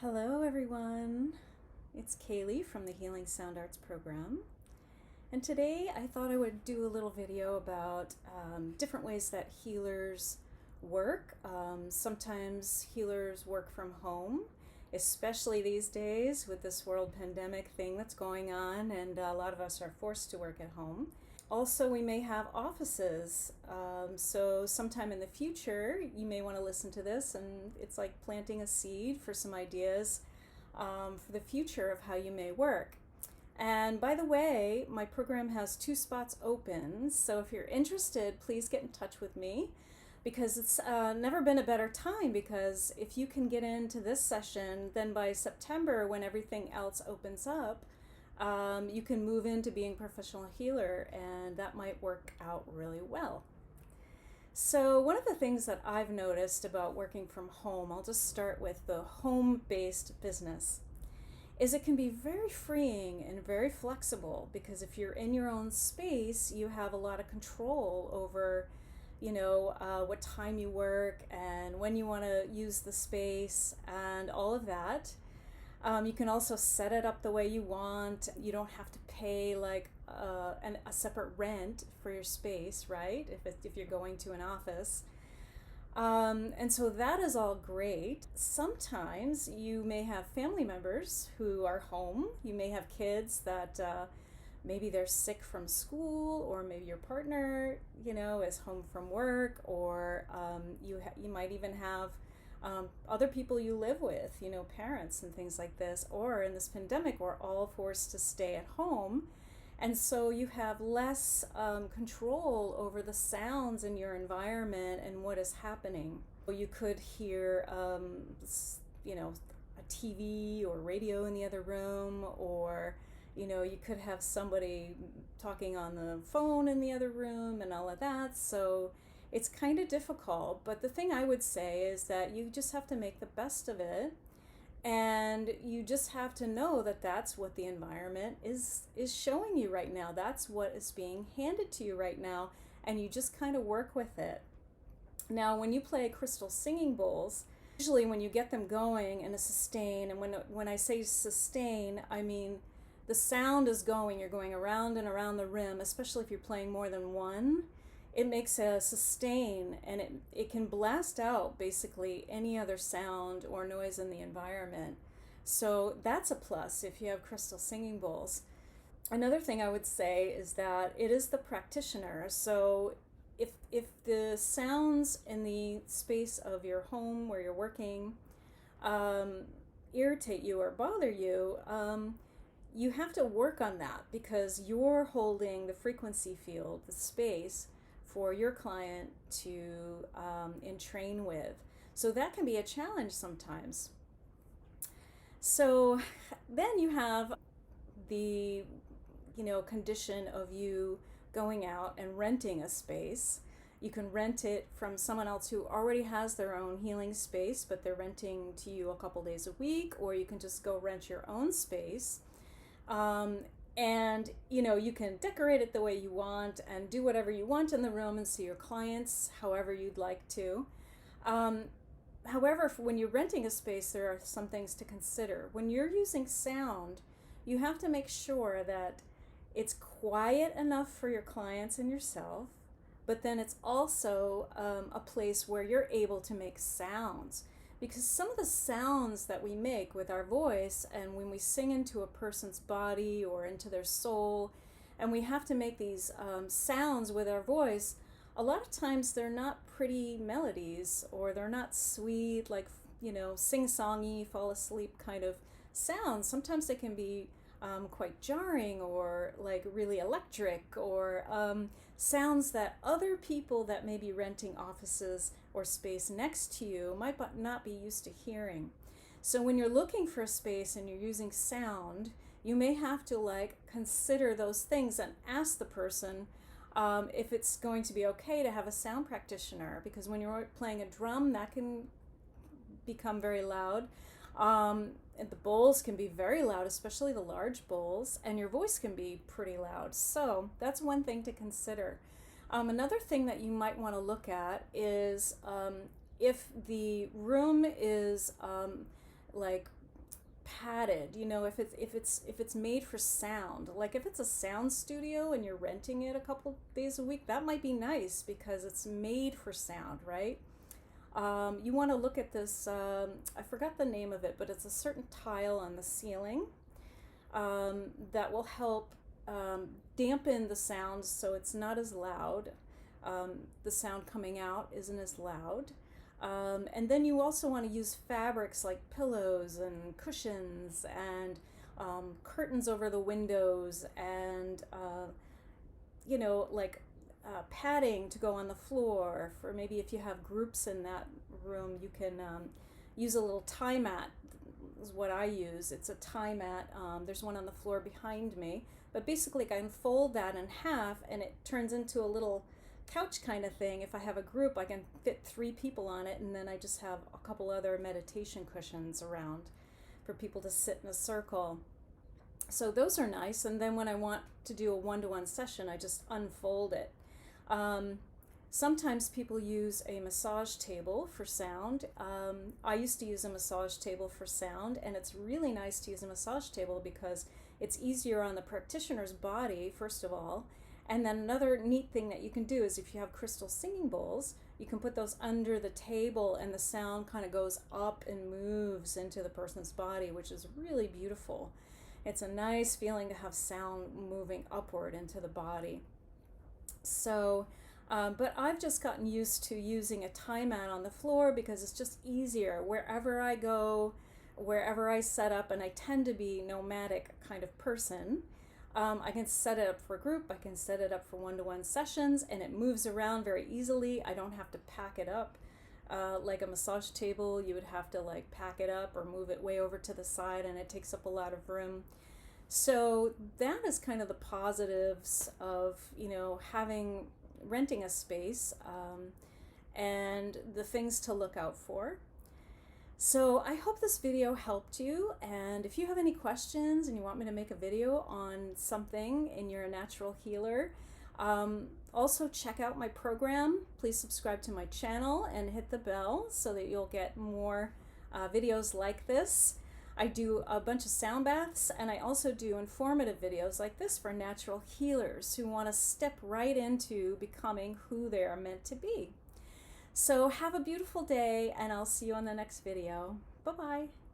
Hello, everyone. It's Kalee from the Healing Sound Arts program. And today I thought I would do a little video about different ways that healers work. Sometimes healers work from home, especially these days with this world pandemic thing that's going on, and a lot of us are forced to work at home. Also, we may have offices, so sometime in the future you may want to listen to this, and it's like planting a seed for some ideas for the future of how you may work. And by the way, my program has 2 spots open, so if you're interested, please get in touch with me, because it's never been a better time, because if you can get into this session, then by September, when everything else opens up, you can move into being a professional healer, and that might work out really well. So one of the things that I've noticed about working from home, I'll just start with the home-based business, is it can be very freeing and very flexible, because if you're in your own space, you have a lot of control over, what time you work and when you want to use the space and all of that. You can also set it up the way you want. You don't have to pay like a separate rent for your space, right? If you're going to an office. And so that is all great. Sometimes you may have family members who are home. You may have kids that maybe they're sick from school, or maybe your partner, is home from work, or you might even have other people you live with, parents and things like this. Or in this pandemic, we're all forced to stay at home. And so you have less control over the sounds in your environment and what is happening. You could hear, a TV or radio in the other room, or, you could have somebody talking on the phone in the other room and all of that. So it's kind of difficult, but the thing I would say is that you just have to make the best of it, and you just have to know that that's what the environment is showing you right now. That's what is being handed to you right now, and you just kind of work with it. Now, when you play crystal singing bowls, usually when you get them going in a sustain, and when I say sustain, I mean the sound is going, you're going around and around the rim, especially if you're playing more than one. It makes a sustain, and it can blast out basically any other sound or noise in the environment. So that's a plus if you have crystal singing bowls. Another thing I would say is that it is the practitioner. So if the sounds in the space of your home where you're working irritate you or bother you, you have to work on that, because you're holding the frequency field, the space, for your client to entrain with. So that can be a challenge sometimes. So then you have the condition of you going out and renting a space. You can rent it from someone else who already has their own healing space, but they're renting to you a couple days a week, or you can just go rent your own space. And you can decorate it the way you want and do whatever you want in the room and see your clients however you'd like to. However, when you're renting a space, there are some things to consider. When you're using sound, you have to make sure that it's quiet enough for your clients and yourself, but then it's also a place where you're able to make sounds. Because some of the sounds that we make with our voice, and when we sing into a person's body or into their soul, and we have to make these sounds with our voice, a lot of times they're not pretty melodies, or they're not sweet, like, sing-songy, fall asleep kind of sounds. Sometimes they can be quite jarring, or like really electric, or sounds that other people that may be renting offices or space next to you might not be used to hearing. So when you're looking for a space and you're using sound, you may have to consider those things and ask the person if it's going to be okay to have a sound practitioner, because when you're playing a drum, that can become very loud. And the bowls can be very loud, especially the large bowls, and your voice can be pretty loud. So that's one thing to consider. Another thing that you might want to look at is if the room is padded, you know, if it's made for sound. Like if it's a sound studio and you're renting it a couple days a week, that might be nice because it's made for sound, right? You want to look at this, I forgot the name of it, but it's a certain tile on the ceiling that will help dampen the sound so it's not as loud. The sound coming out isn't as loud. And then you also want to use fabrics like pillows and cushions and curtains over the windows and, you know, like padding to go on the floor. For maybe if you have groups in that room, you can use a little tie mat is what I use. It's a tie mat. There's one on the floor behind me. But basically I can fold that in half and it turns into a little couch kind of thing. If I have a group, I can fit 3 people on it, and then I just have a couple other meditation cushions around for people to sit in a circle. So those are nice. And then when I want to do a one-to-one session, I just unfold it. Sometimes people use a massage table for sound. I used to use a massage table for sound, and it's really nice to use a massage table because it's easier on the practitioner's body, first of all. And then another neat thing that you can do is if you have crystal singing bowls, you can put those under the table and the sound kind of goes up and moves into the person's body, which is really beautiful. It's a nice feeling to have sound moving upward into the body. So, but I've just gotten used to using a tie mat on the floor because it's just easier wherever I go, wherever I set up, and I tend to be nomadic kind of person. I can set it up for a group, I can set it up for one-to-one sessions, and it moves around very easily. I don't have to pack it up. Like a massage table, you would have to like pack it up or move it way over to the side, and it takes up a lot of room. So that is kind of the positives of, you know, renting a space, and the things to look out for. So I hope this video helped you, and if you have any questions and you want me to make a video on something and you're a natural healer, also check out my program. Please subscribe to my channel and hit the bell so that you'll get more videos like this. I do a bunch of sound baths, and I also do informative videos like this for natural healers who want to step right into becoming who they are meant to be. So have a beautiful day, and I'll see you on the next video. Bye-bye.